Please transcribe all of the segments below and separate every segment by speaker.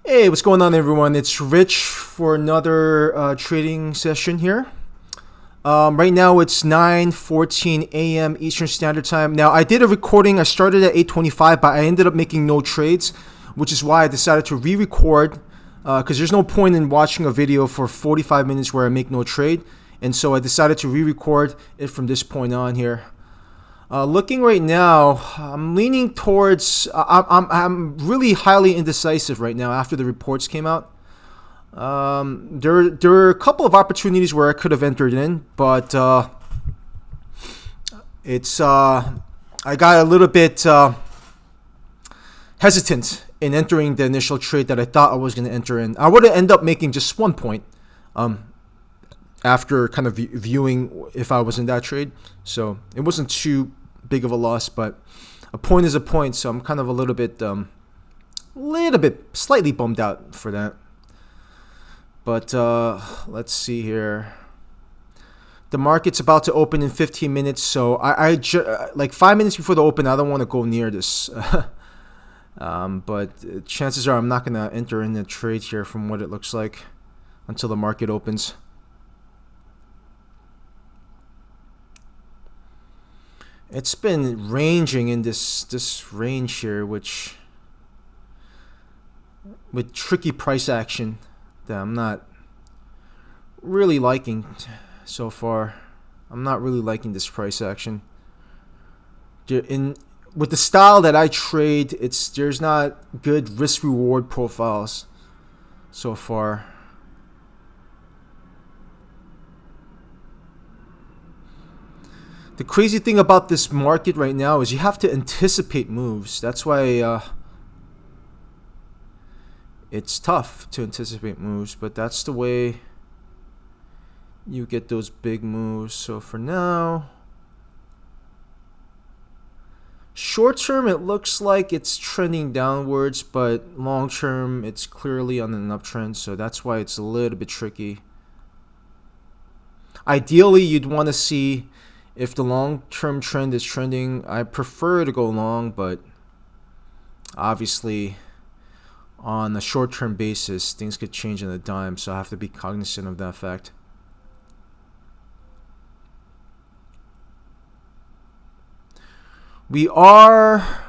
Speaker 1: Hey, what's going on, everyone? It's Rich for another trading session here. Right now it's 9:14 a.m. Eastern Standard Time. Now, I did a recording. I started at 8:25, but I ended up making no trades, which is why I decided to re-record because there's no point in watching a video for 45 minutes where I make no trade. And so I decided to re-record it from this point on here. Looking right now, I'm leaning towards. I'm really highly indecisive right now after the reports came out. There are a couple of opportunities where I could have entered in, but it's I got a little bit hesitant in entering the initial trade that I thought I was going to enter in. I would have ended up making just 1 point after kind of viewing if I was in that trade, so it wasn't too big of a loss, but a point is a point, so I'm kind of a little bit slightly bummed out for that. But let's see here. The market's about to open in 15 minutes, so like 5 minutes before the open, I don't want to go near this. But chances are I'm not going to enter in the trade here from what it looks like until the market opens. It's been ranging in this range here, which with tricky price action that I'm not really liking so far. I'm not really liking this price action. With the style that I trade, there's not good risk reward profiles so far. The crazy thing about this market right now is you have to anticipate moves. That's why it's tough to anticipate moves, but that's the way you get those big moves. So for now, short term it looks like it's trending downwards, but long term it's clearly on an uptrend, so that's why it's a little bit tricky. Ideally, you'd want to see if the long-term trend is trending. I prefer to go long, but obviously on a short-term basis, things could change on a dime, so I have to be cognizant of that fact. We are,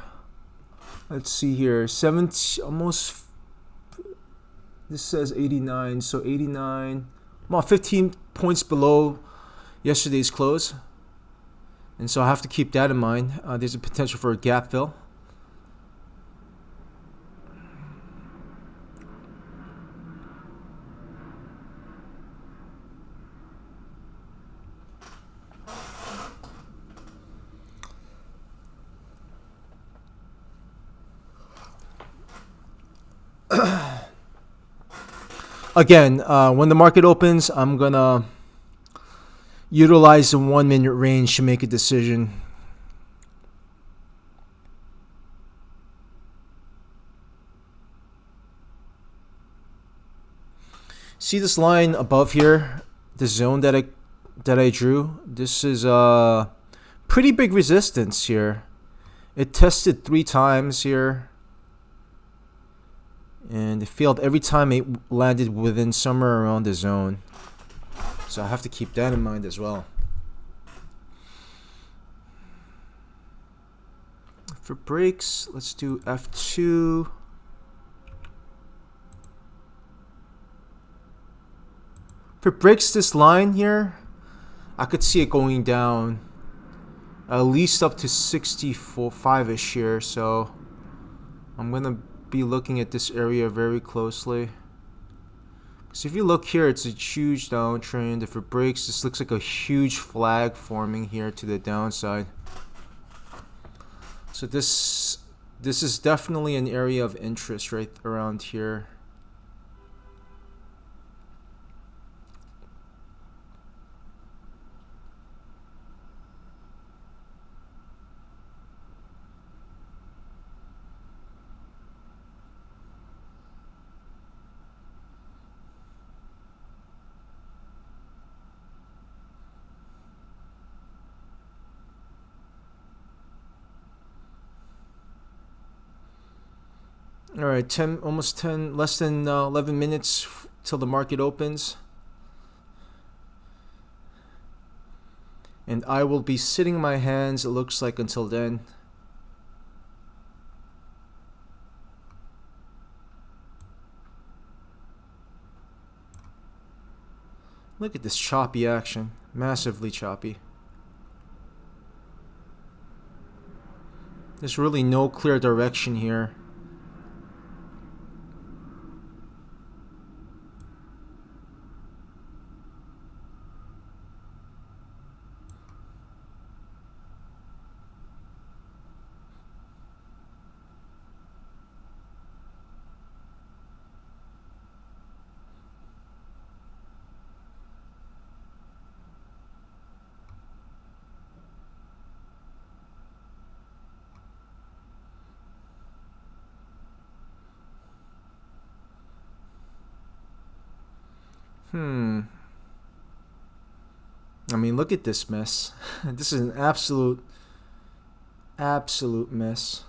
Speaker 1: let's see here, 70, almost, this says 89, so 89, about 15 points below yesterday's close. And so I have to keep that in mind. There's a potential for a gap fill. Again, when the market opens, I'm going to utilize the 1 minute range to make a decision. See this line above here, the zone that I drew? This is a pretty big resistance here. It tested 3 times here, and it failed every time it landed within somewhere around the zone. So I have to keep that in mind as well. For breaks, let's do F2. If it breaks this line here, I could see it going down at least up to 65-ish here. So I'm going to be looking at this area very closely. So if you look here, it's a huge downtrend. If it breaks, this looks like a huge flag forming here to the downside. So this is definitely an area of interest right around here. All right, 10, almost 10, less than 11 minutes till the market opens. And I will be sitting my hands, it looks like, until then. Look at this choppy action. Massively choppy. There's really no clear direction here. I mean, look at this mess. This is an absolute mess.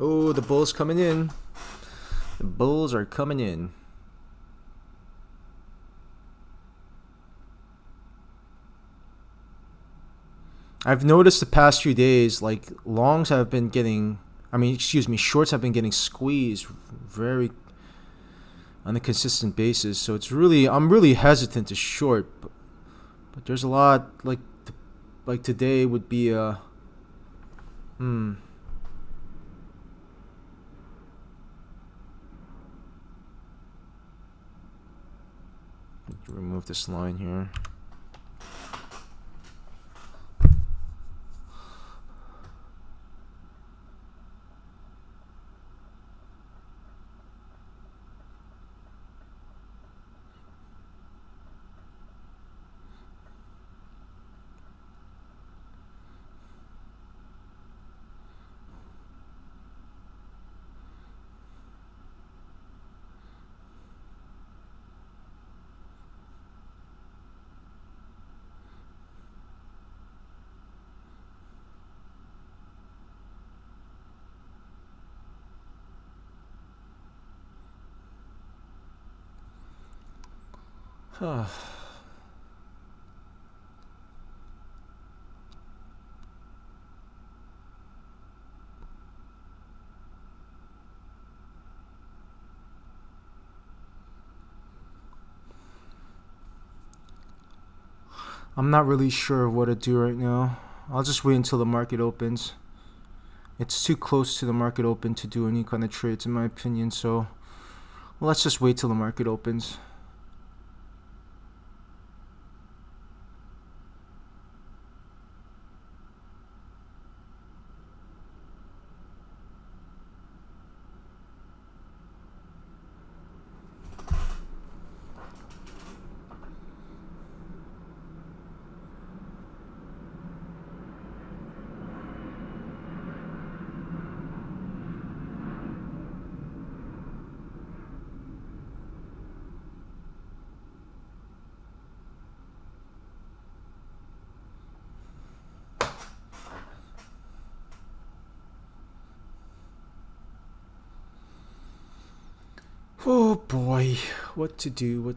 Speaker 1: Oh, the bulls coming in. The bulls are coming in. I've noticed the past few days, like, longs have been getting, shorts have been getting squeezed very on a consistent basis. So I'm really hesitant to short, but there's a lot, like today would be a, remove this line here. I'm not really sure what to do right now. I'll just wait until the market opens. It's too close to the market open to do any kind of trades, in my opinion. So let's just wait till the market opens. Oh boy, what to do.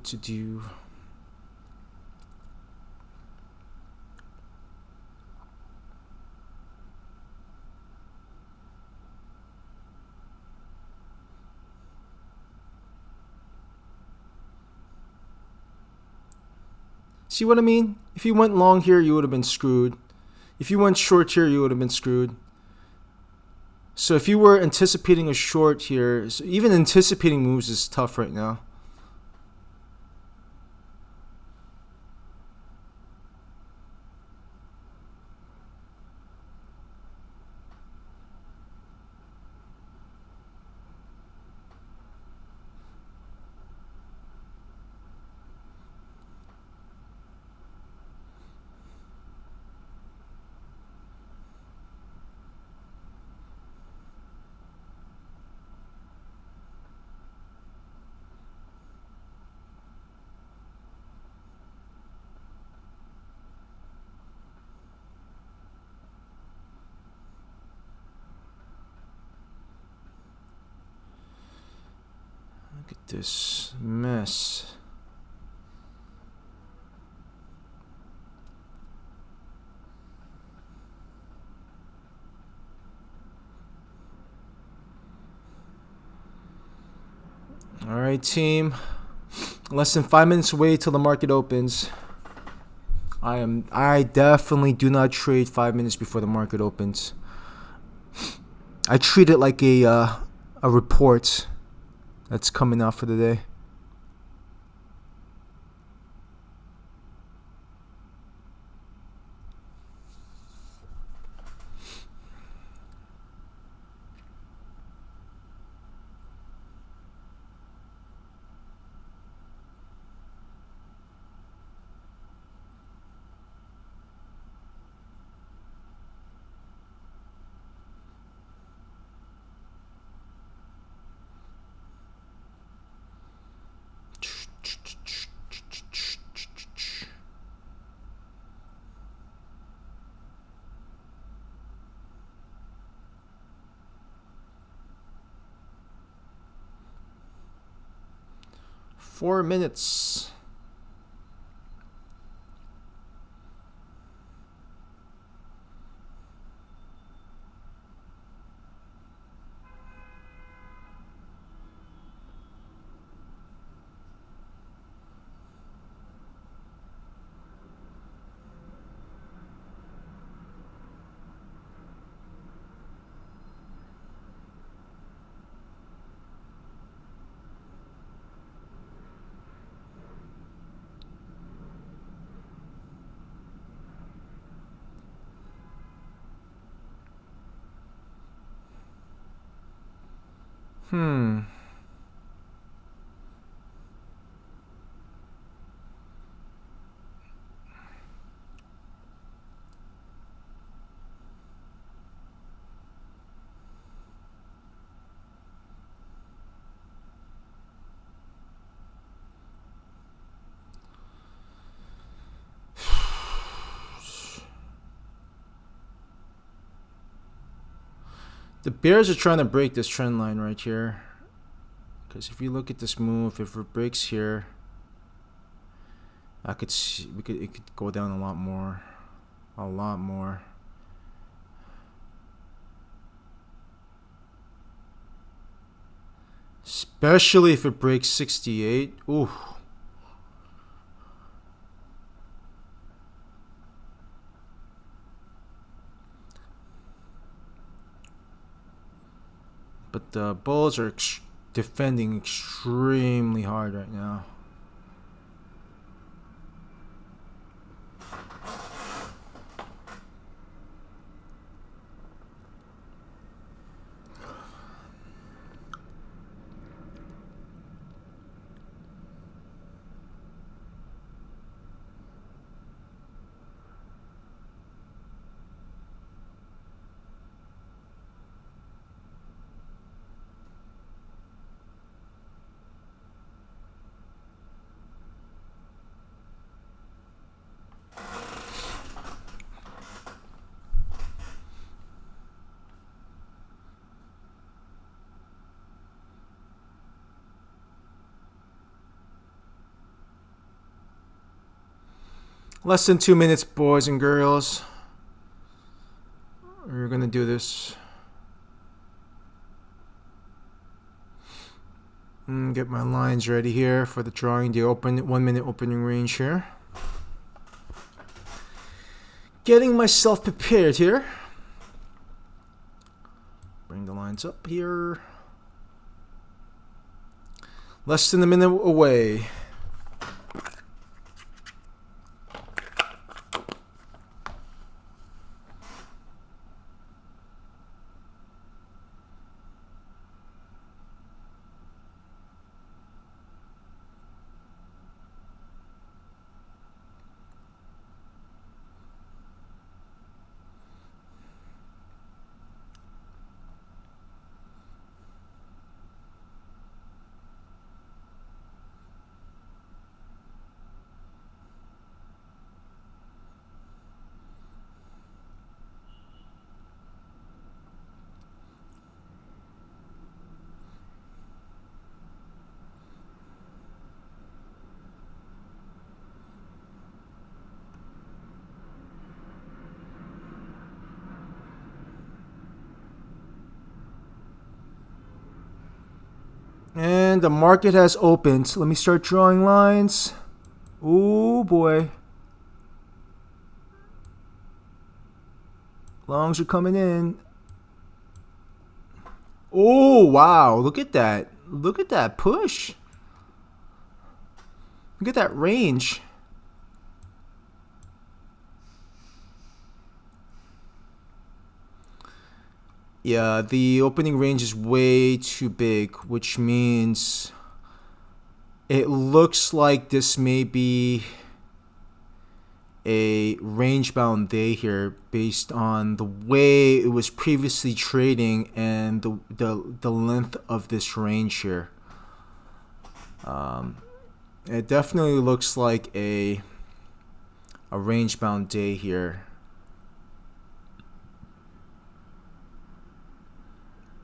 Speaker 1: See what I mean? If you went long here, you would have been screwed. If you went short here, you would have been screwed. So if you were anticipating a short here, so even anticipating moves is tough right now. this mess. All right, team. Less than 5 minutes away till the market opens. I definitely do not trade 5 minutes before the market opens. I treat it like a report that's coming out for the day. Four minutes. The bears are trying to break this trend line right here. Because if you look at this move, if it breaks here, I could see it could go down a lot more. A lot more. Especially if it breaks 68. Ooh. But the bulls are defending extremely hard right now. Less than 2 minutes, boys and girls. We're gonna do this. Get my lines ready here for the drawing the 1 minute opening range here. Getting myself prepared here. Bring the lines up here. Less than a minute away. And the market has opened. Let me start drawing lines. Oh boy. Longs are coming in. Oh wow, look at that. Look at that push. Look at that range. Yeah, the opening range is way too big, which means it looks like this may be a range bound day here based on the way it was previously trading and the length of this range here. It definitely looks like a range bound day here.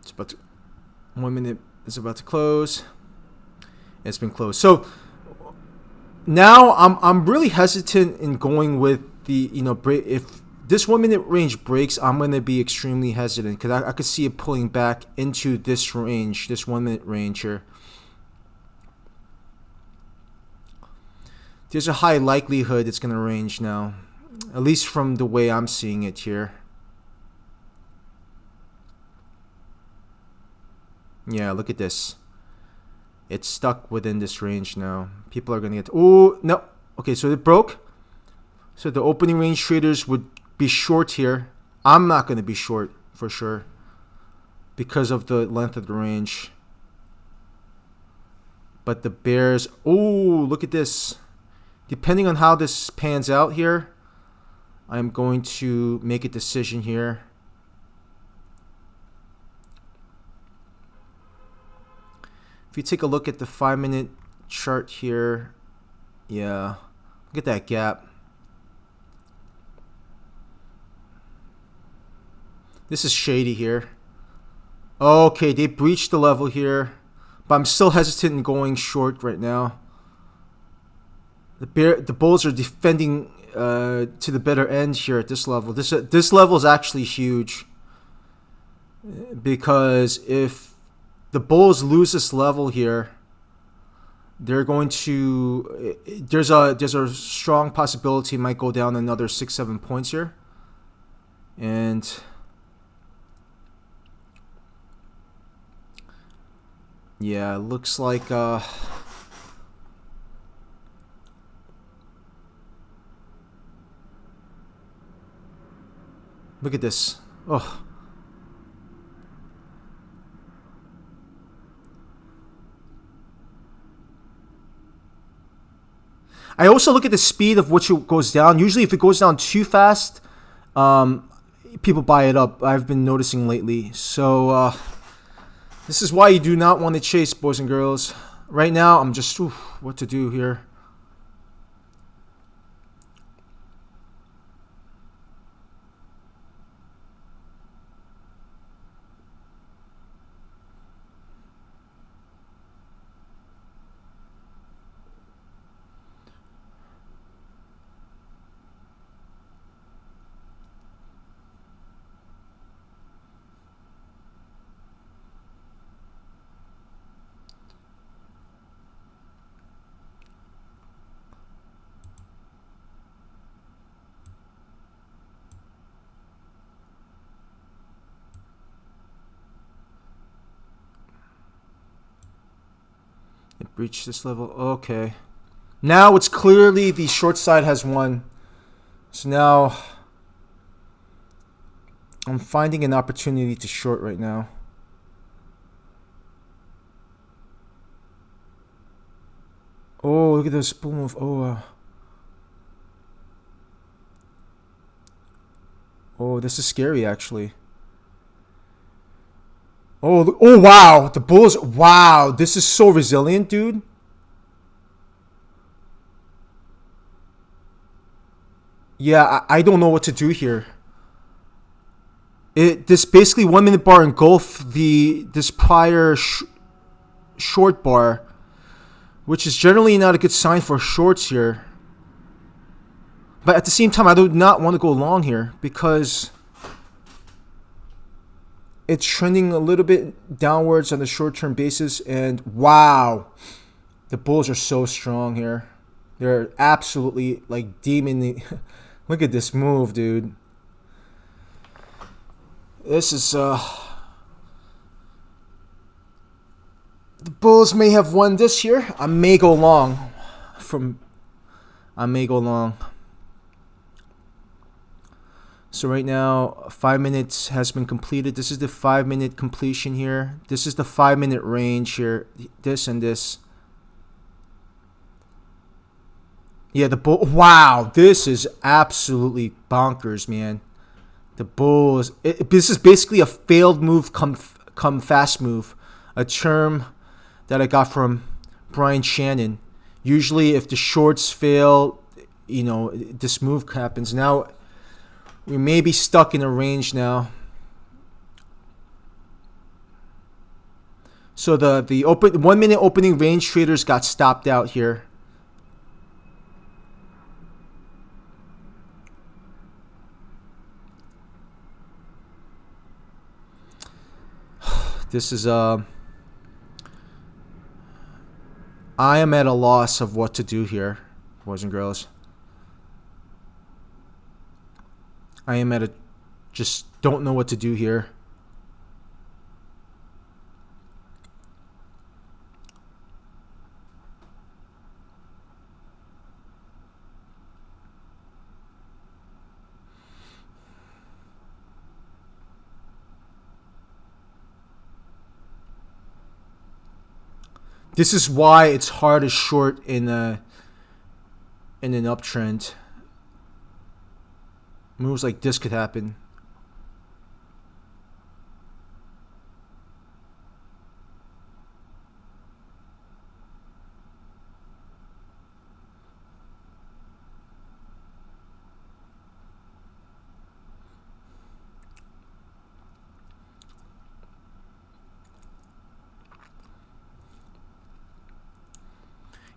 Speaker 1: It's about to, 1 minute is about to close. It's been closed. So now I'm really hesitant in going with the, if this 1 minute range breaks, I'm going to be extremely hesitant because I could see it pulling back into this range, this 1 minute range here. There's a high likelihood it's going to range now, at least from the way I'm seeing it here. Yeah, look at this. It's stuck within this range now. People are going to get... Oh, no. Okay, so it broke. So the opening range traders would be short here. I'm not going to be short for sure because of the length of the range. But the bears... Oh, look at this. Depending on how this pans out here, I'm going to make a decision here. If you take a look at the 5 minute chart here, yeah, look at that gap. This is shady here. Okay, they breached the level here, but I'm still hesitant in going short right now. The bulls are defending to the better end here at this level. This level is actually huge because if the bulls lose this level here, they're going to... There's a strong possibility it might go down another 6-7 points here, and yeah, it looks like look at this. Oh. I also look at the speed of which it goes down. Usually if it goes down too fast, people buy it up. I've been noticing lately. So this is why you do not want to chase, boys and girls. Right now, I'm just, what to do here. It breached this level. Okay. Now it's clearly the short side has won. So now I'm finding an opportunity to short right now. Oh, look at this bull move. Oh, this is scary actually. Oh, wow. The bulls. Wow. This is so resilient, dude. Yeah, I don't know what to do here. This basically 1 minute bar engulfed this prior short bar, which is generally not a good sign for shorts here. But at the same time, I do not want to go long here because it's trending a little bit downwards on the short-term basis, and wow, the bulls are so strong here. They're absolutely like demon. Look at this move, dude. This is the bulls may have won this here. I may go long. So right now, 5 minutes has been completed. This is the 5 minute completion here. This is the 5 minute range here. This and this. Yeah, the bull. Wow, this is absolutely bonkers, man. The bulls. This is basically a failed move come fast move, a term that I got from Brian Shannon. Usually, if the shorts fail, this move happens. Now, we may be stuck in a range now. So the 1 minute opening range traders got stopped out here. This is I am at a loss of what to do here, boys and girls. I am at a just don't know what to do here. This is why it's hard to short in an uptrend. Moves like this could happen.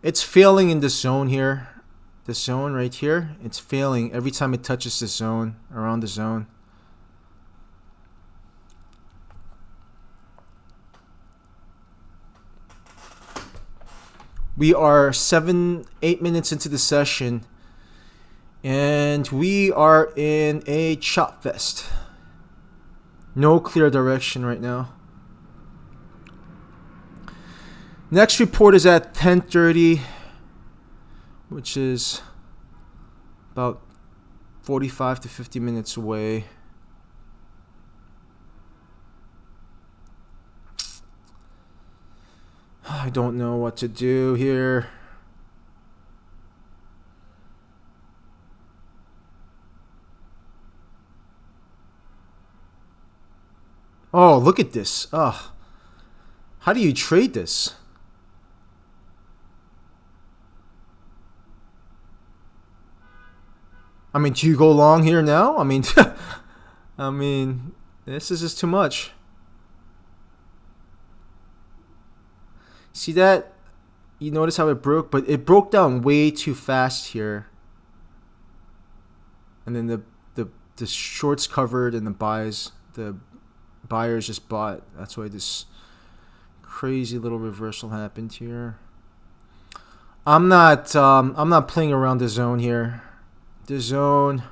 Speaker 1: It's failing in this zone here. This zone right here. It's failing every time it touches the zone, around the zone. We are 8 minutes into the session, and we are in a chop fest. No clear direction right now. Next report is at 10:30, which is about 45 to 50 minutes away. I don't know what to do here. Oh, look at this. How do you trade this? I mean, do you go long here now? I mean, this is just too much. See that? You notice how it broke, but it broke down way too fast here. And then the shorts covered and the buyers just bought. That's why this crazy little reversal happened here. I'm not playing around the zone here. The zone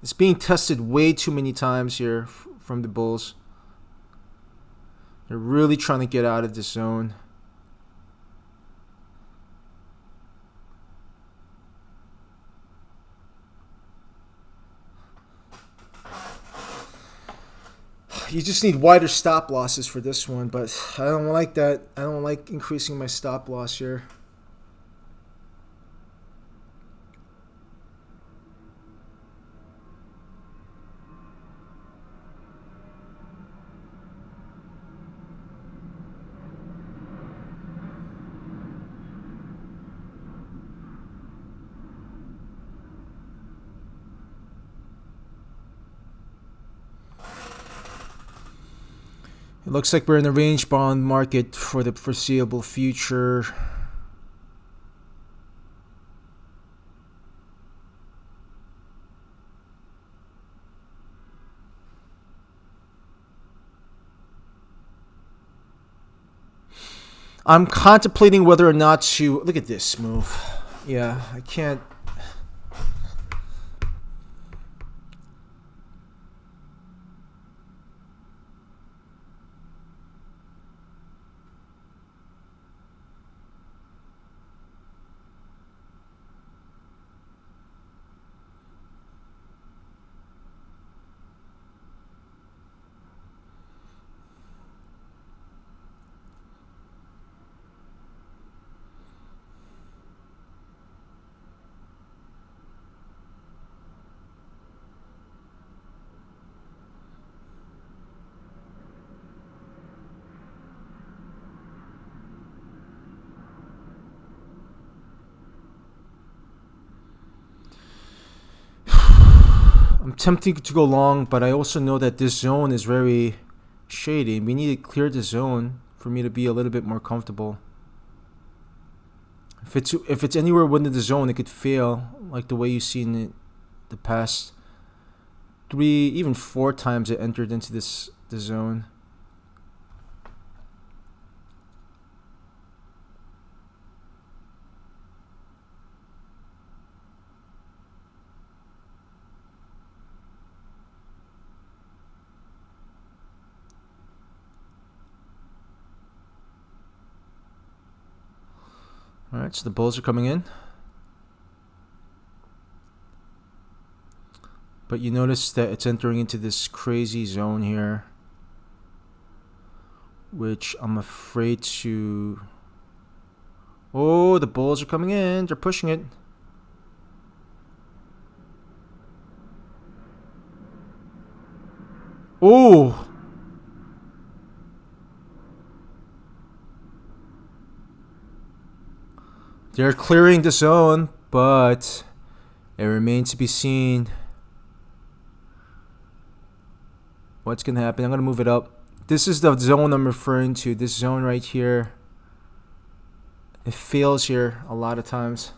Speaker 1: is being tested way too many times here from the bulls. They're really trying to get out of the zone. You just need wider stop losses for this one, but I don't like that. I don't like increasing my stop loss here. It looks like we're in the range bond market for the foreseeable future. I'm contemplating whether or not to look at this move. Yeah, I can't. I'm tempting to go long, but I also know that this zone is very shady. We need to clear the zone for me to be a little bit more comfortable. If it's anywhere within the zone, it could fail, like the way you've seen it the past 3, even 4 times it entered into the zone. Alright, so the bulls are coming in. But you notice that it's entering into this crazy zone here, which I'm afraid to... Oh, the bulls are coming in. They're pushing it. Oh! They're clearing the zone, but it remains to be seen what's going to happen. I'm going to move it up. This is the zone I'm referring to. This zone right here. It fails here a lot of times.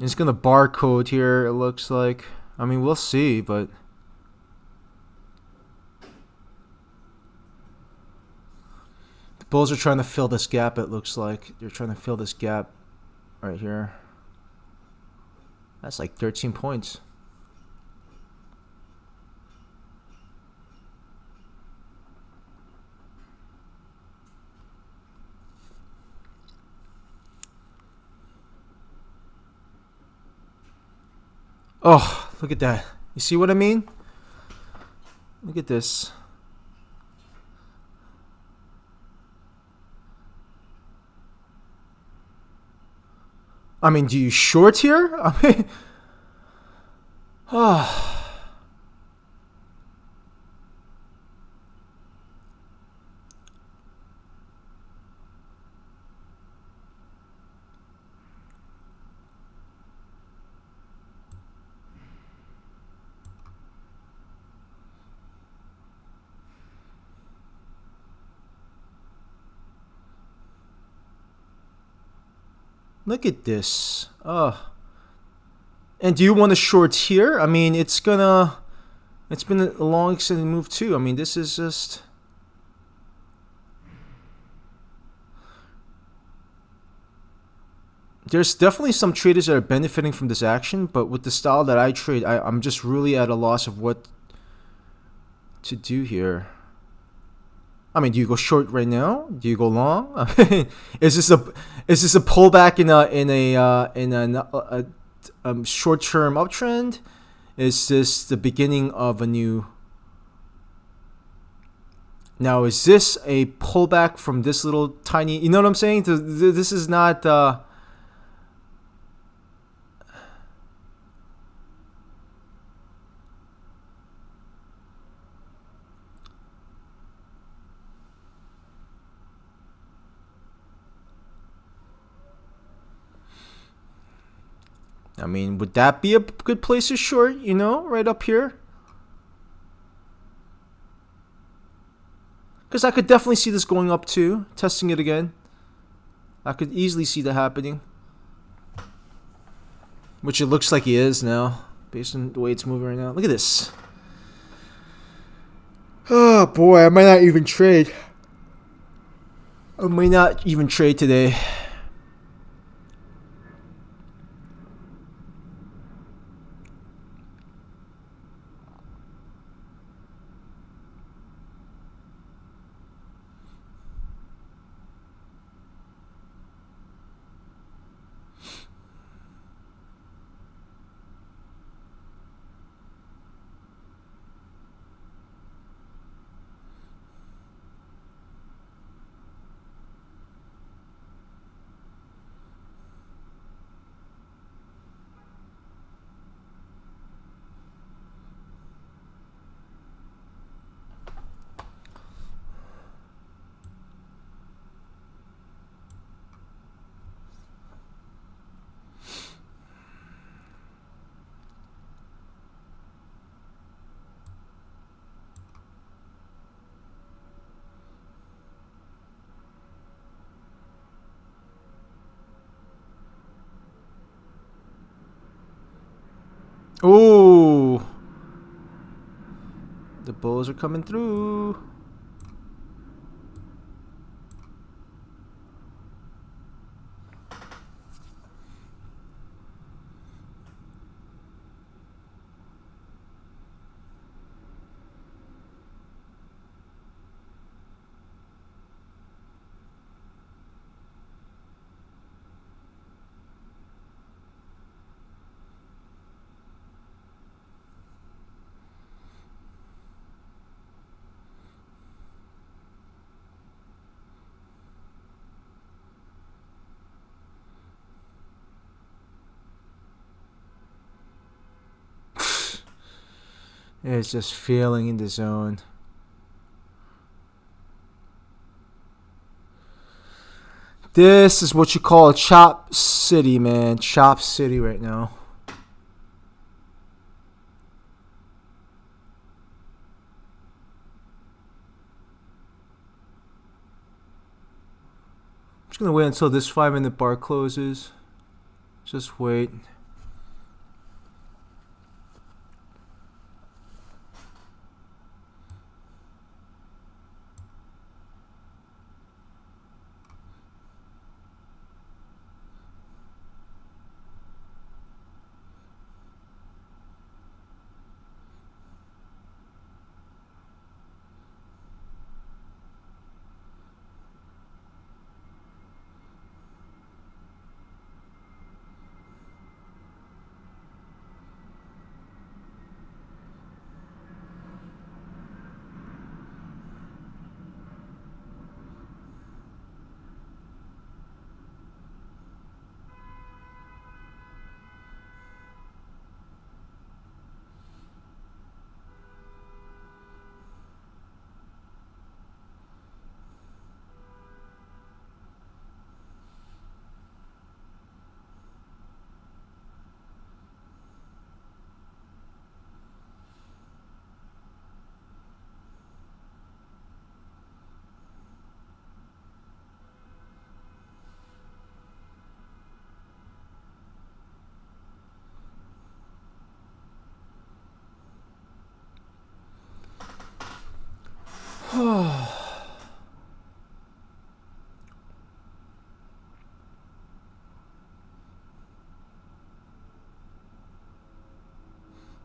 Speaker 1: It's going to barcode here, it looks like. I mean, we'll see, but... The bulls are trying to fill this gap, it looks like. They're trying to fill this gap right here. That's like 13 points. Oh, look at that. You see what I mean? Look at this. I mean, do you short here? I mean... Look at this. And do you want to short here? I mean, it's been a long extended move too. I mean, this is just... There's definitely some traders that are benefiting from this action, but with the style that I trade, I'm just really at a loss of what to do here. I mean, do you go short right now? Do you go long? I mean, is this a pullback in a short-term uptrend? Is this the beginning of a new? Now, is this a pullback from this little tiny? You know what I'm saying? This is not. I mean, would that be a good place to short, you know, right up here? Because I could definitely see this going up too, testing it again. I could easily see that happening. which it looks like he is now, based on the way it's moving right now. Look at this. Oh boy, I might not even trade. I might not even trade today. Ooh. The bulls are coming through. It's just failing in the zone. This is what you call a chop city, man. Chop city right now. I'm just gonna wait until this 5-minute bar closes. Just wait.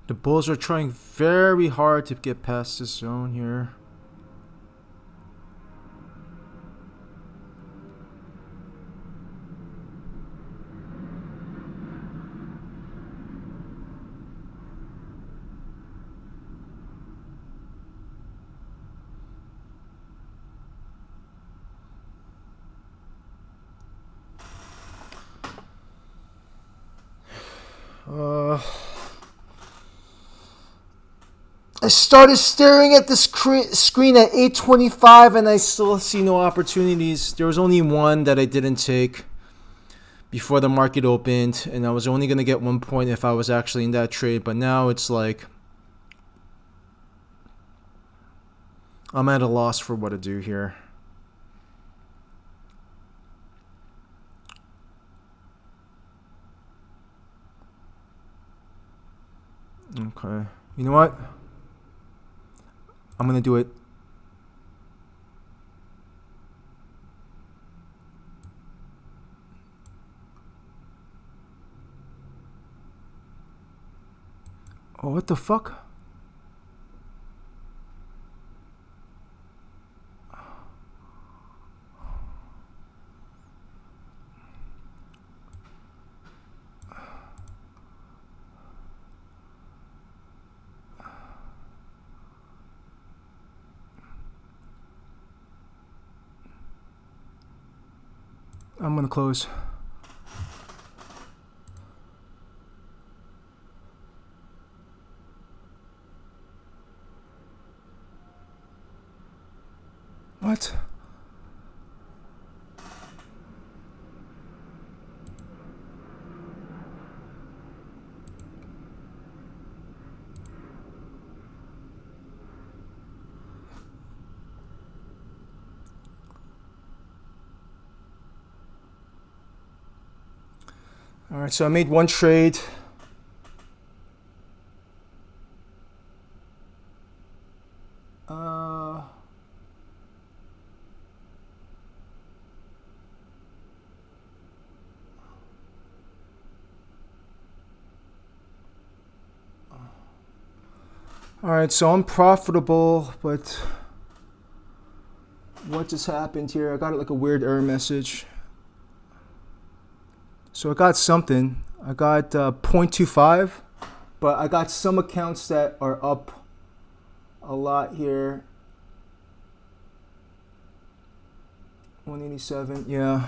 Speaker 1: The Bulls are trying very hard to get past this zone here. I started staring at the screen at 8:25 and I still see no opportunities. There was only one that I didn't take before the market opened, and I was only going to get 1 point if I was actually in that trade. But now it's like I'm at a loss for what to do here. Okay. You know what? I'm gonna do it. Oh, what the fuck? I'm gonna close. What? All right, so I made one trade. All right, so I'm profitable, but what just happened here? I got like a weird error message. So I got something. I got 0.25, but I got some accounts that are up a lot here. 187, yeah.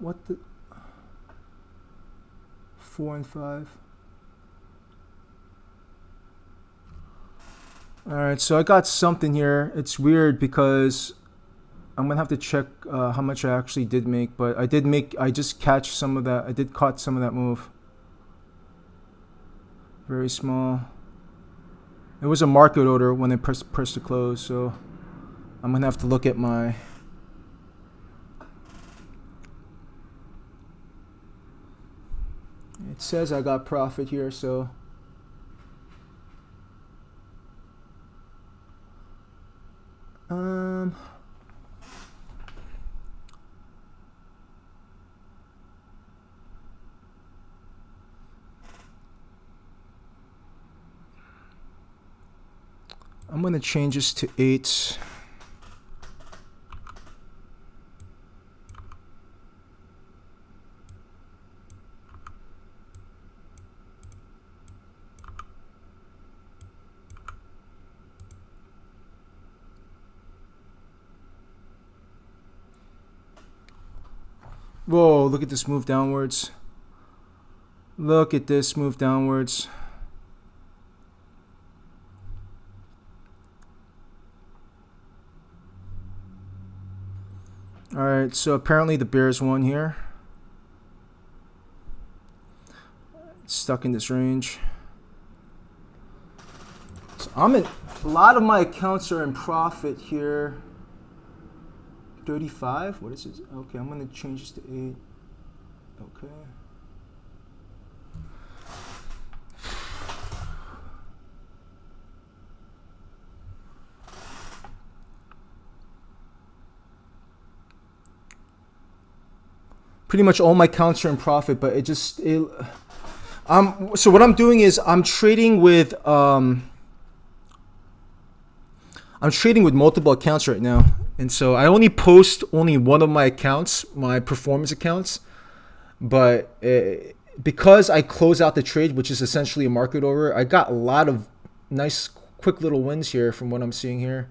Speaker 1: What the 4 and 5. All right, so I got something here. It's weird because I'm gonna have to check how much I actually did make, but I did make. I just catch some of that. I did caught some of that move. Very small. It was a market order when I pressed to close, so I'm gonna have to look at my. It says I got profit here, so. I'm gonna change this to 8. Whoa, look at this move downwards. Look at this move downwards. Alright, so apparently the Bears won here. It's stuck in this range. So I'm in, a lot of my accounts are in profit here. 35? What is this? Okay, I'm gonna change this to 8. Okay. Pretty much all my accounts are in profit, but so what I'm doing is I'm trading with multiple accounts right now. And so I only post only one of my accounts, my performance accounts. But because I close out the trade, which is essentially a market order, I got a lot of nice quick little wins here from what I'm seeing here.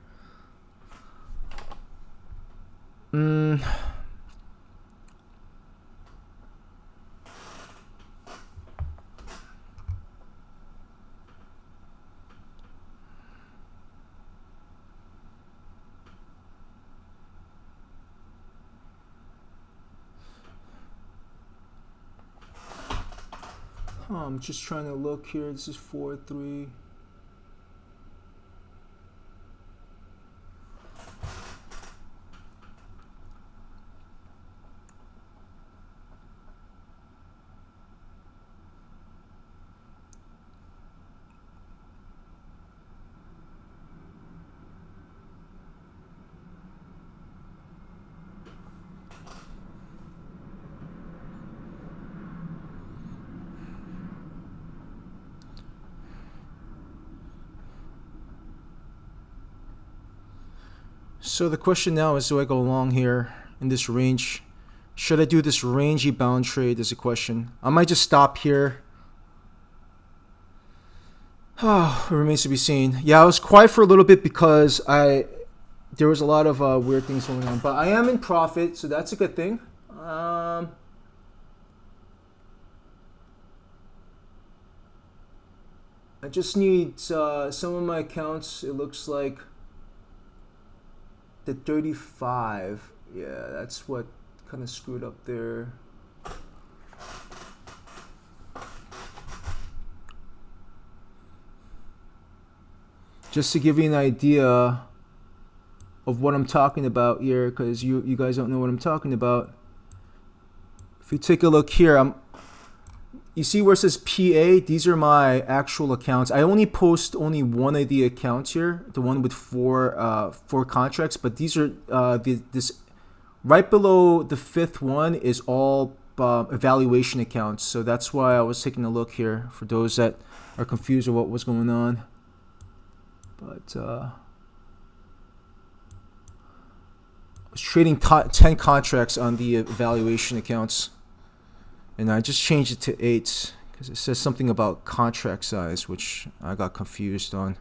Speaker 1: I'm just trying to look here. This is 4-3. So the question now is, do I go long here in this range? Should I do this rangy bound trade is a question. I might just stop here. Oh, it remains to be seen. Yeah, I was quiet for a little bit because there was a lot of weird things going on. But I am in profit, so that's a good thing. I just need some of my accounts, it looks like the 35. Yeah, that's what kind of screwed up there. Just to give you an idea of what I'm talking about here, because you guys don't know what I'm talking about. If you take a look here, you see where it says PA? These are my actual accounts. I only post only one of the accounts here, the one with four contracts. But these are this right below the fifth one is all evaluation accounts. So that's why I was taking a look here for those that are confused with what was going on. But I was trading 10 contracts on the evaluation accounts. And I just changed it to 8 because it says something about contract size, which I got confused on.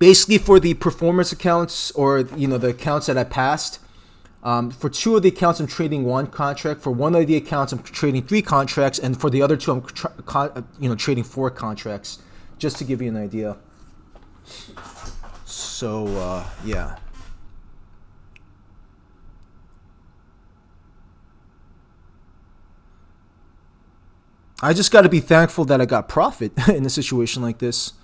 Speaker 1: Basically, for the performance accounts, or the accounts that I passed, for 2 of the accounts I'm trading 1 contract. For 1 of the accounts I'm trading 3 contracts, and for the other 2 I'm trading 4 contracts. Just to give you an idea. So yeah. I just got to be thankful that I got profit in a situation like this.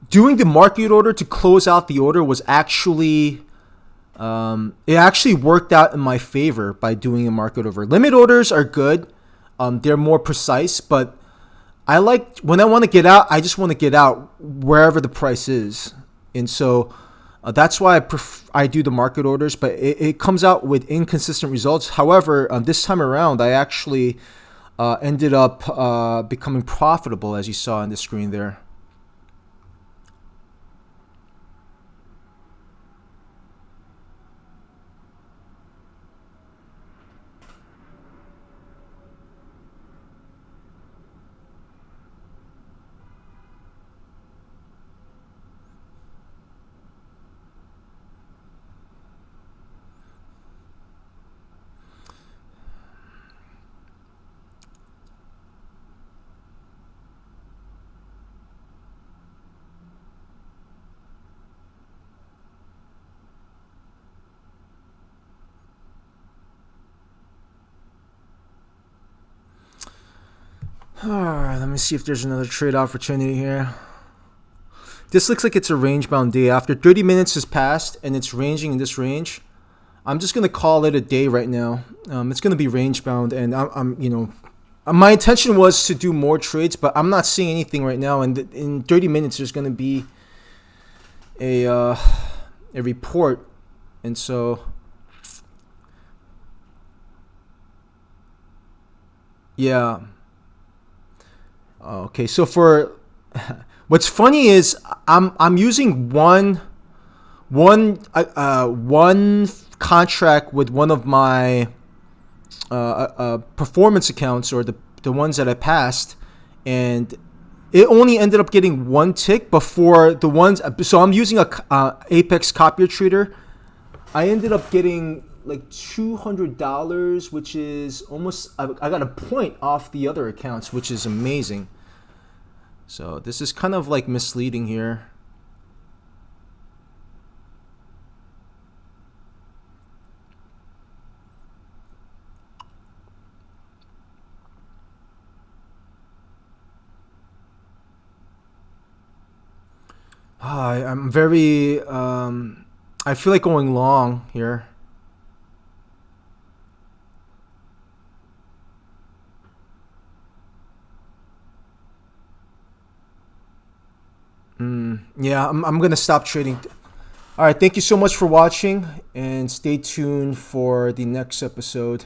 Speaker 1: Doing the market order to close out the order was actually, it actually worked out in my favor by doing a market order. Limit orders are good. They're more precise, but I like, when I want to get out, I just want to get out wherever the price is. And so that's why I do the market orders, but it comes out with inconsistent results. However, this time around, I actually ended up becoming profitable, as you saw on the screen there. Alright, let me see if there's another trade opportunity here. This looks like it's a range bound day. After 30 minutes has passed and it's ranging in this range, I'm just gonna call it a day right now. It's gonna be range bound, and my intention was to do more trades, but I'm not seeing anything right now. And in 30 minutes, there's gonna be a report, and so yeah. Okay, so for what's funny is I'm using one contract with one of my performance accounts, or the ones that I passed, and it only ended up getting 1 tick before the ones. So I'm using a Apex copier trader. I ended up getting like $200, which is almost, I got a point off the other accounts, which is amazing. So this is kind of like misleading here. I'm very. I feel like going long here. Yeah, I'm gonna stop trading. All right, thank you so much for watching, and stay tuned for the next episode.